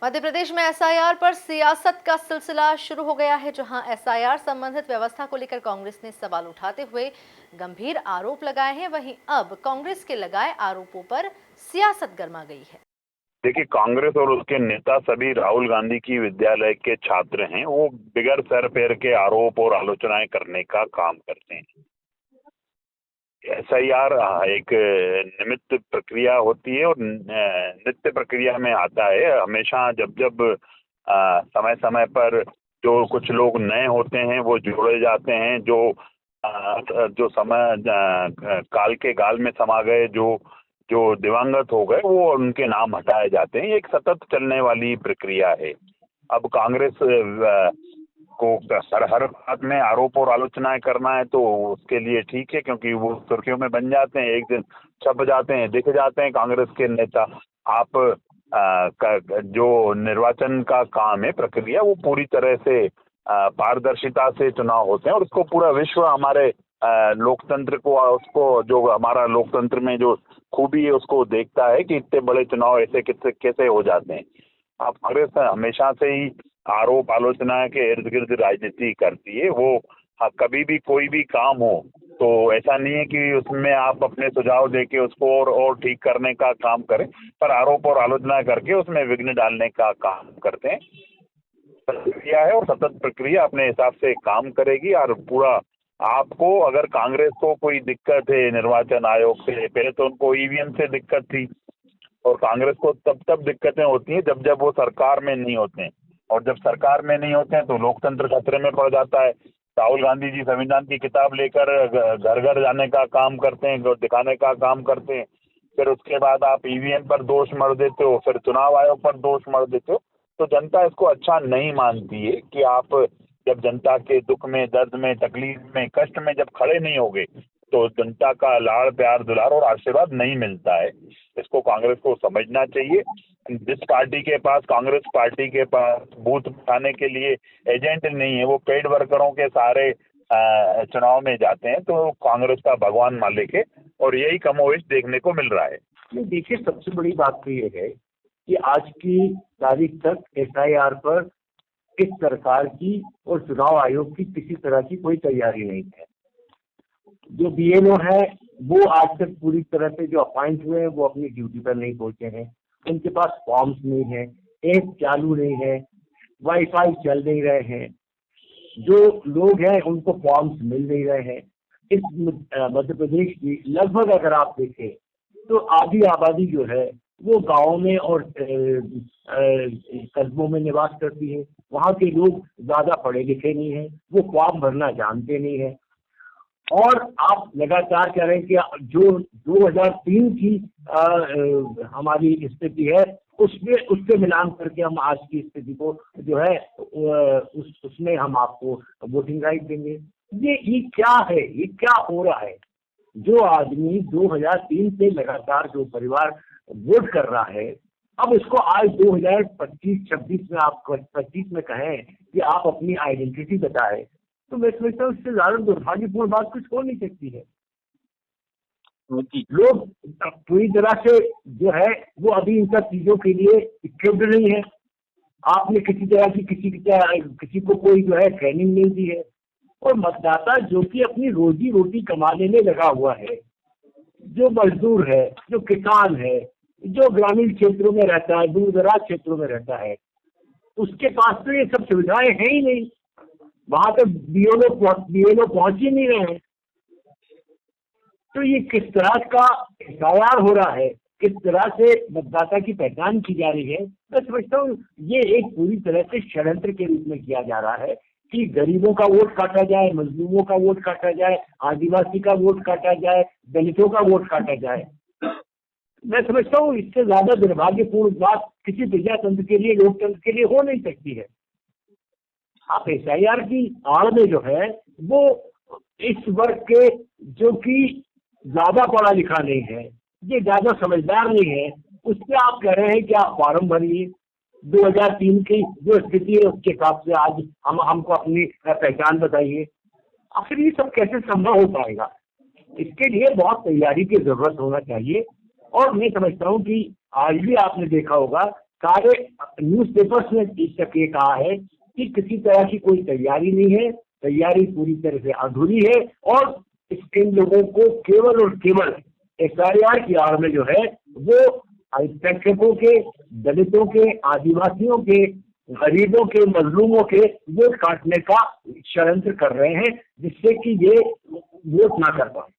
मध्य प्रदेश में एसआईआर पर सियासत का सिलसिला शुरू हो गया है, जहां एसआईआर संबंधित व्यवस्था को लेकर कांग्रेस ने सवाल उठाते हुए गंभीर आरोप लगाए हैं। वहीं अब कांग्रेस के लगाए आरोपों पर सियासत गर्मा गई है। देखिए, कांग्रेस और उसके नेता सभी राहुल गांधी की विद्यालय के छात्र हैं। वो बिगड़ सर पैर के आरोप और आलोचनाएं करने का काम करते हैं। एसआईआर एक निमित्त प्रक्रिया होती है और नित्य प्रक्रिया में आता है। हमेशा जब जब समय समय पर जो कुछ लोग नए होते हैं वो जोड़े जाते हैं, जो समय काल के गाल में समा गए, जो जो दिवंगत हो गए, वो उनके नाम हटाए जाते हैं। एक सतत चलने वाली प्रक्रिया है। अब कांग्रेस को हर बात में आरोप और आलोचनाएं करना है तो उसके लिए ठीक है, क्योंकि वो सुर्खियों में बन जाते हैं, एक दिन छप जाते हैं, दिख जाते हैं कांग्रेस के नेता। आप जो निर्वाचन का काम है, प्रक्रिया, वो पूरी तरह से पारदर्शिता से चुनाव होते हैं और उसको पूरा विश्व हमारे लोकतंत्र को, उसको जो हमारा लोकतंत्र में जो खूबी है उसको देखता है कि इतने बड़े चुनाव ऐसे कैसे हो जाते हैं। अब कांग्रेस हमेशा से ही आरोप आलोचना के इर्द गिर्द राजनीति करती है। वो कभी भी कोई भी काम हो तो ऐसा नहीं है कि उसमें आप अपने सुझाव देके उसको और ठीक करने का काम करें, पर आरोप और आलोचना करके उसमें विघ्न डालने का काम करते हैं। प्रक्रिया है और सतत प्रक्रिया अपने हिसाब से काम करेगी। और पूरा आपको, अगर कांग्रेस को कोई दिक्कत है निर्वाचन आयोग से, पहले तो उनको ईवीएम से दिक्कत थी और कांग्रेस को तब दिक्कतें होती हैं जब वो सरकार में नहीं होते हैं, और जब सरकार में नहीं होते हैं तो लोकतंत्र खतरे में पड़ जाता है। राहुल गांधी जी संविधान की किताब लेकर घर घर जाने का काम करते हैं, दिखाने का काम करते हैं। फिर उसके बाद आप ईवीएम पर दोष मढ़ देते हो, फिर चुनाव आयोग पर दोष मढ़ देते हो। तो जनता इसको अच्छा नहीं मानती है कि आप जब जनता के दुख में, दर्द में, तकलीफ में, कष्ट में जब खड़े नहीं होगे तो जनता का लाड़ प्यार दुलार और आशीर्वाद नहीं मिलता है। इसको कांग्रेस को समझना चाहिए। जिस पार्टी के पास, कांग्रेस पार्टी के पास बूथ उठाने के लिए एजेंट नहीं है, वो पेड वर्करों के सहारे चुनाव में जाते हैं, तो कांग्रेस का भगवान मालिक है और यही कमोवेश देखने को मिल रहा है। नहीं, देखिए, सबसे बड़ी बात तो ये है कि आज की तारीख तक एसआईआर पर किस सरकार की और चुनाव आयोग की किसी तरह की कोई तैयारी नहीं है। जो बीएलओ है वो आज तक पूरी तरह से जो अपॉइंट हुए हैं वो अपनी ड्यूटी पर नहीं पहुंचे हैं। उनके पास फॉर्म्स नहीं है, ऐप चालू नहीं है, वाईफाई चल नहीं रहे हैं, जो लोग हैं उनको फॉर्म्स मिल नहीं रहे हैं। इस मध्य प्रदेश की लगभग अगर आप देखें तो आधी आबादी जो है वो गाँव में और कस्बों में निवास करती है। वहाँ के लोग ज्यादा पढ़े लिखे नहीं है, वो फॉर्म भरना जानते नहीं है। और आप लगातार कह रहे हैं कि जो 2003 की हमारी स्थिति है उससे मिलान करके हम आज की स्थिति को जो है उसमें हम आपको वोटिंग राइट देंगे। ये क्या है, ये क्या हो रहा है? जो आदमी 2003 से लगातार जो परिवार वोट कर रहा है, अब उसको आज 2025-26 में आप 25 में कहें कि आप अपनी आइडेंटिटी बताएं, तो मैं समझता हूँ इससे ज्यादा दुर्भाग्यपूर्ण बात कुछ हो नहीं सकती है। लोग पूरी तरह से जो है वो अभी इन सब चीजों के लिए इक्विप्ड नहीं है। आपने किसी तरह की किसी को कोई जो है ट्रेनिंग नहीं दी है। और मतदाता जो कि अपनी रोजी रोटी कमाने में लगा हुआ है, जो मजदूर है, जो किसान है, जो ग्रामीण क्षेत्रों में रहता है, दूर दराज क्षेत्रों में रहता है, उसके पास तो ये सब सुविधाएं हैं ही नहीं। वहां तक बीएलओ पहुंच ही नहीं रहे हैं। तो ये किस तरह का एसआईआर हो रहा है, किस तरह से मतदाता की पहचान की जा रही है, मैं समझता हूँ ये एक पूरी तरह से षड्यंत्र के रूप में किया जा रहा है कि गरीबों का वोट काटा जाए, मजलूमों का वोट काटा जाए, आदिवासी का वोट काटा जाए, दलितों का वोट काटा जाए। मैं समझता हूँ इससे ज्यादा दुर्भाग्यपूर्ण बात किसी प्रजातंत्र के लिए, लोकतंत्र के लिए हो नहीं सकती है। आप एसआईआर की आड़ में जो है वो इस वर्ग के जो कि ज्यादा पढ़ा लिखा नहीं है, ये ज्यादा समझदार नहीं है, उससे आप कह रहे हैं कि आप फॉर्म भरिए। 2003 की जो स्थिति है उसके हिसाब से आज हमको अपनी पहचान बताइए। आखिर ये सब कैसे संभव हो पाएगा? इसके लिए बहुत तैयारी की जरूरत होना चाहिए। और मैं समझता हूँ कि आज भी आपने देखा होगा सारे न्यूज़पेपर्स ने इस तक ये कहा है कि किसी तरह की कोई तैयारी नहीं है, तैयारी पूरी तरह से अधूरी है और इन लोगों को केवल और केवल एसआईआर की आड़ में जो है वो अल्पसंख्यकों के, दलितों के, आदिवासियों के, गरीबों के, मजलूमों के वोट काटने का षड्यंत्र कर रहे हैं, जिससे कि ये वोट ना कर पाए।